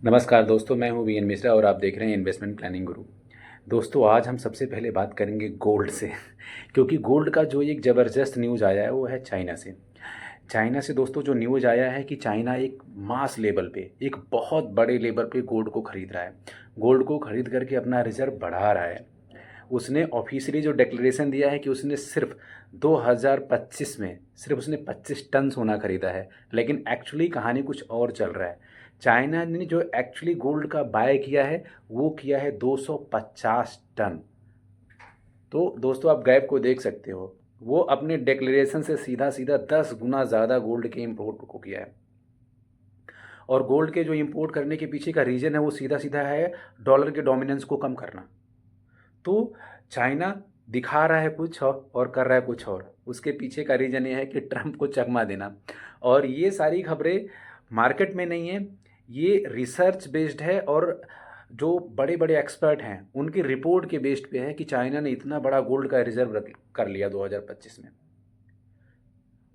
नमस्कार दोस्तों, मैं हूँ वीएन मिश्रा और आप देख रहे हैं इन्वेस्टमेंट प्लानिंग गुरु। दोस्तों, आज हम सबसे पहले बात करेंगे गोल्ड से क्योंकि गोल्ड का जो एक ज़बरदस्त न्यूज़ आया है वो है चाइना से। चाइना से दोस्तों जो न्यूज़ आया है कि चाइना एक मास लेवल पे, एक बहुत बड़े लेवल पे गोल्ड को ख़रीद रहा है। गोल्ड को ख़रीद करके अपना रिज़र्व बढ़ा रहा है। उसने ऑफ़िशियली जो डिक्लेरेशन दिया है कि उसने सिर्फ़ 2025 में सिर्फ़ उसने 25 टन सोना ख़रीदा है, लेकिन एक्चुअली कहानी कुछ और चल रहा है। चाइना ने जो एक्चुअली गोल्ड का बाय किया है, वो किया है 250 टन। तो दोस्तों आप गैप को देख सकते हो। वो अपने डिक्लेरेशन से सीधा-सीधा 10 गुना ज़्यादा गोल्ड के इम्पोर्ट को किया है। और गोल्ड के जो इम्पोर्ट करने के पीछे का रीज़न है वो सीधा-सीधा है डॉलर के डोमिनेंस को कम करना। तो चाइना दिखा रहा है कुछ और कर रहा है कुछ और। उसके पीछे का रीज़न ये है कि ट्रंप को चकमा देना। और ये सारी खबरें मार्केट में नहीं है, ये रिसर्च बेस्ड है और जो बड़े-बड़े एक्सपर्ट हैं, उनकी रिपोर्ट के बेस्ड पे है कि चाइना ने इतना बड़ा गोल्ड का रिज़र्व रख कर लिया 2025 में।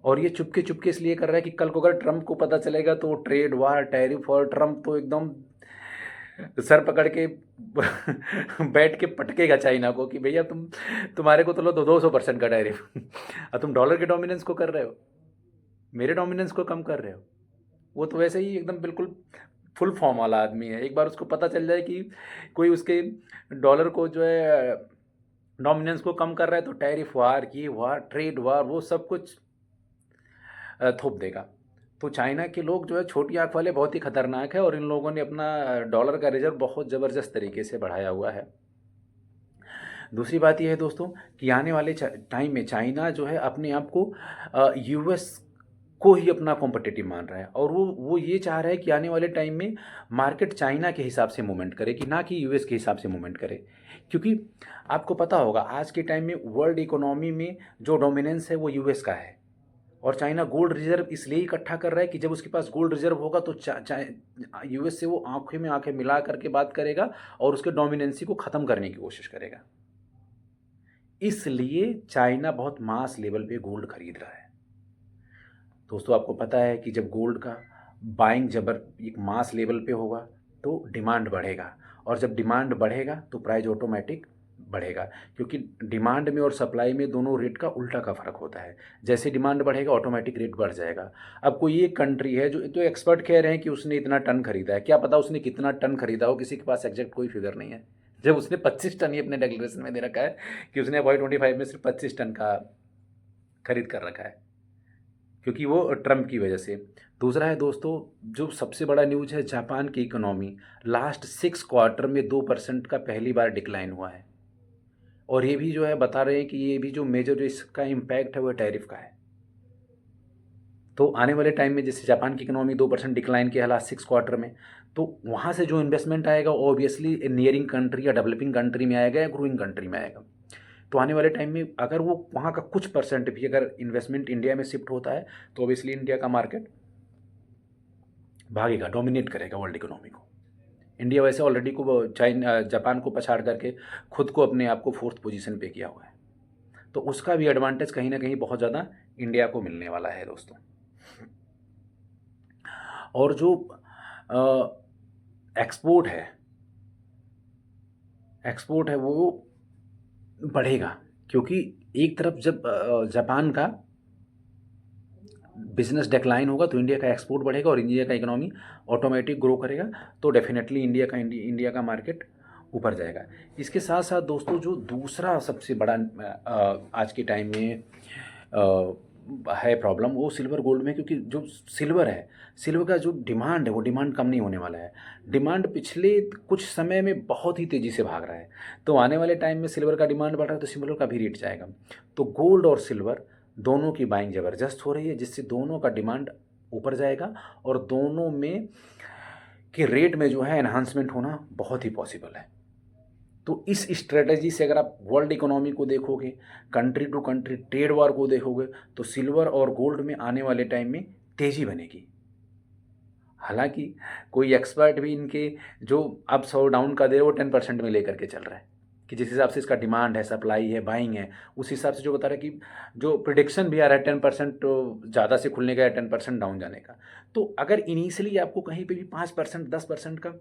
और ये चुपके-चुपके इसलिए कर रहा है कि कल को अगर ट्रंप को पता चलेगा तो ट्रेड वार, टैरिफ और ट्रंप तो एकदम सर पकड़ के बैठ के पटकेगा चाइना को कि भैया तुम्हारे को तो लो 200% का टैरिफ और तुम डॉलर के डोमिनेंस को कर रहे हो, मेरे डोमिनेंस को कम कर रहे हो। वो तो वैसे ही एकदम बिल्कुल फुल फॉर्म वाला आदमी है। एक बार उसको पता चल जाए कि कोई उसके डॉलर को जो है डोमिनेंस को कम कर रहा है तो टैरिफ वार, ये वार, ट्रेड वार, वो सब कुछ थोप देगा। तो चाइना के लोग जो है छोटी आँख वाले बहुत ही खतरनाक है और इन लोगों ने अपना डॉलर का रिज़र्व बहुत ज़बरदस्त तरीके से बढ़ाया हुआ है। दूसरी बात ये है दोस्तों कि आने वाले टाइम में चाइना जो है अपने आप को यूएस को ही अपना कॉम्पिटिटिव मान रहा है और वो ये चाह रहा है कि आने वाले टाइम में मार्केट चाइना के हिसाब से मूवमेंट करे कि ना कि यूएस के हिसाब से मूवमेंट करे। क्योंकि आपको पता होगा आज के टाइम में वर्ल्ड इकोनॉमी में जो डोमिनेंस है वो यूएस का है और चाइना गोल्ड रिजर्व इसलिए इकट्ठा कर रहा है कि जब उसके पास गोल्ड रिजर्व होगा तो यूएस से वो आंखें में आंखें मिला करके बात करेगा और उसके डोमिनेंसी को ख़त्म करने की कोशिश करेगा। इसलिए चाइना बहुत मास लेवल पे गोल्ड खरीद रहा है। दोस्तों आपको पता है कि जब गोल्ड का बाइंग जबर एक मास लेवल पे होगा तो डिमांड बढ़ेगा और जब डिमांड बढ़ेगा तो प्राइस ऑटोमेटिक बढ़ेगा क्योंकि डिमांड में और सप्लाई में दोनों रेट का उल्टा का फ़र्क होता है। जैसे डिमांड बढ़ेगा ऑटोमेटिक रेट बढ़ जाएगा। अब कोई एक कंट्री है जो तो एक्सपर्ट कह रहे हैं कि उसने इतना टन खरीदा है, क्या पता उसने कितना टन खरीदा हो, किसी के पास एग्जैक्ट कोई फिगर नहीं है। जब उसने 25 टन ही अपने डिक्लेरेशन में दे रखा है कि उसने Y25 में सिर्फ 25 टन का खरीद कर रखा है क्योंकि वो ट्रम्प की वजह से। दूसरा है दोस्तों जो सबसे बड़ा न्यूज़ है, जापान की इकोनॉमी लास्ट 6 क्वार्टर में 2% का पहली बार डिक्लाइन हुआ है और ये भी जो है बता रहे हैं कि ये भी जो मेजर इसका इम्पैक्ट है वो टैरिफ का है। तो आने वाले टाइम में जैसे जापान की इकोनॉमी 2% डिक्लाइन के हालात 6 क्वार्टर में, तो वहाँ से जो इन्वेस्टमेंट आएगा ऑब्वियसली नियरिंग कंट्री या डेवलपिंग कंट्री में आएगा या ग्रोइंग कंट्री में आएगा। तो आने वाले टाइम में अगर वो वहाँ का कुछ परसेंट भी अगर इन्वेस्टमेंट इंडिया में शिफ्ट होता है तो ऑब्वियसली इंडिया का मार्केट भागेगा, डोमिनेट करेगा वर्ल्ड इकोनॉमी को। इंडिया वैसे ऑलरेडी को चाइना जापान को पछाड़ करके खुद को अपने आप को 4th पोजीशन पे किया हुआ है, तो उसका भी एडवांटेज कहीं ना कहीं बहुत ज़्यादा इंडिया को मिलने वाला है दोस्तों। और जो एक्सपोर्ट है एक्सपोर्ट है वो बढ़ेगा क्योंकि एक तरफ जब जापान का बिजनेस डेक्लाइन होगा तो इंडिया का एक्सपोर्ट बढ़ेगा और इंडिया का इकोनॉमी ऑटोमेटिक ग्रो करेगा तो डेफिनेटली इंडिया का मार्केट ऊपर जाएगा। इसके साथ साथ दोस्तों जो दूसरा सबसे बड़ा आज के टाइम में है प्रॉब्लम वो सिल्वर गोल्ड में, क्योंकि जो सिल्वर है, सिल्वर का जो डिमांड है वो डिमांड कम नहीं होने वाला है। डिमांड पिछले कुछ समय में बहुत ही तेज़ी से भाग रहा है, तो आने वाले टाइम में सिल्वर का डिमांड बढ़ रहा है तो सिल्वर का भी रेट जाएगा। तो गोल्ड और सिल्वर दोनों की बाइंग ज़बरदस्त हो रही है जिससे दोनों का डिमांड ऊपर जाएगा और दोनों में के रेट में जो है एनहांसमेंट होना बहुत ही पॉसिबल है। तो इस स्ट्रेटजी से अगर आप वर्ल्ड इकोनॉमी को देखोगे, country to country trade war को देखोगे, तो सिल्वर और गोल्ड में आने वाले टाइम में तेज़ी बनेगी। हालांकि कोई एक्सपर्ट भी इनके जो अप्स और डाउन का दे रहे वो 10% में लेकर के चल रहा है कि जिस हिसाब से इसका डिमांड है, सप्लाई है, बाइंग है, उस हिसाब से जो बता रहा है कि जो प्रिडिक्शन भी आ रहा है 10% ज़्यादा से खुलने का या 10% डाउन जाने का। तो अगर इनिशियली आपको कहीं पे भी 5% 10% का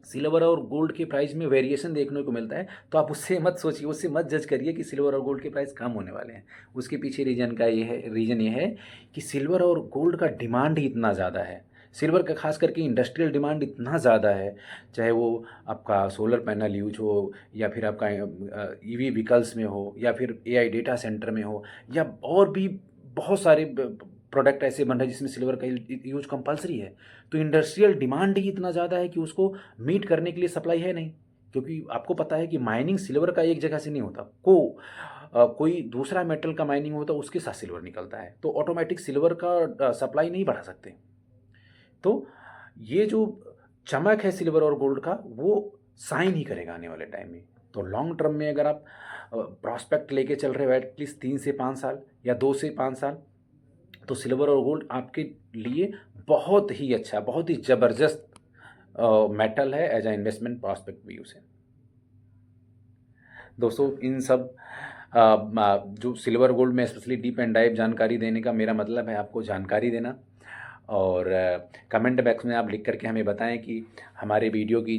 सिल्वर और गोल्ड के प्राइस में वेरिएशन देखने को मिलता है, तो आप उससे मत सोचिए, उससे मत जज करिए कि सिल्वर और गोल्ड के प्राइस कम होने वाले हैं। उसके पीछे रीज़न ये है कि सिल्वर और गोल्ड का डिमांड ही इतना ज़्यादा है। सिल्वर का खास करके इंडस्ट्रियल डिमांड इतना ज़्यादा है, चाहे वो आपका सोलर पैनल यूज हो, या फिर आपका ईवी व्हीकल्स में हो, या फिर एआई डेटा सेंटर में हो, या और भी बहुत सारे प्रोडक्ट ऐसे बन रहे हैं जिसमें सिल्वर का यूज कंपलसरी है। तो इंडस्ट्रियल डिमांड ही इतना ज़्यादा है कि उसको मीट करने के लिए सप्लाई है नहीं, क्योंकि आपको पता है कि माइनिंग सिल्वर का एक जगह से नहीं होता, कोई दूसरा मेटल का माइनिंग होता है, उसके साथ सिल्वर निकलता है, तो ऑटोमेटिक सिल्वर का सप्लाई नहीं बढ़ा सकते। तो ये जो चमक है सिल्वर और गोल्ड का, वो साइन ही करेगा आने वाले टाइम में। तो लॉन्ग टर्म में अगर आप प्रॉस्पेक्ट लेके चल रहे हो एटलीस्ट 3 से 5 साल या 2 से 5 साल, तो सिल्वर और गोल्ड आपके लिए बहुत ही अच्छा, बहुत ही ज़बरदस्त मेटल है as a investment prospect view से। दोस्तों इन सब जो सिल्वर गोल्ड में स्पेशली डीप एंड डाइव जानकारी देने का मेरा मतलब है आपको जानकारी देना, और कमेंट बॉक्स में आप लिख करके हमें बताएं कि हमारे वीडियो की